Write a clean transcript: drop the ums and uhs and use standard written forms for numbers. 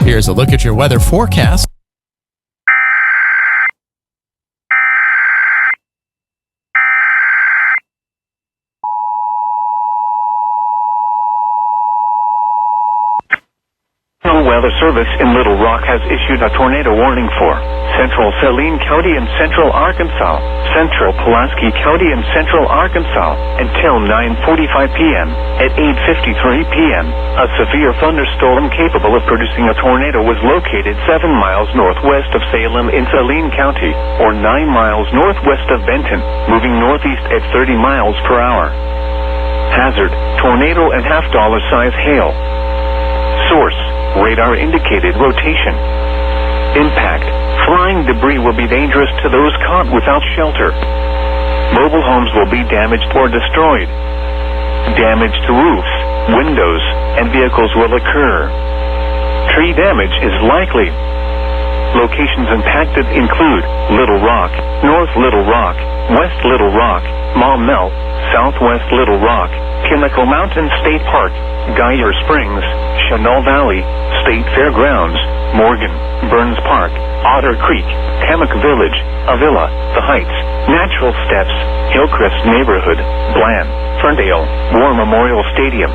Here's a look at your weather forecast. Weather Service in Little Rock has issued a tornado warning for Central Saline County and Central Arkansas, Central Pulaski County and Central Arkansas, until 9:45 p.m. At 8:53 p.m., a severe thunderstorm capable of producing a tornado was located 7 miles northwest of Salem in Saline County, or 9 miles northwest of Benton, moving northeast at 30 miles per hour. Hazard, tornado and half-dollar size hail. Source, radar indicated rotation. Impact, flying debris will be dangerous to those caught without shelter. Mobile homes will be damaged or destroyed. Damage to roofs, windows, and vehicles will occur. Tree damage is likely. Locations impacted include Little Rock, North Little Rock, West Little Rock, Maumelle, Southwest Little Rock, Pinnacle Mountain State Park, Geyer Springs, Chenal Valley, State Fairgrounds, Morgan, Burns Park, Otter Creek, Hammock Village, Avila, The Heights, Natural Steps, Hillcrest Neighborhood, Bland, Ferndale, War Memorial Stadium.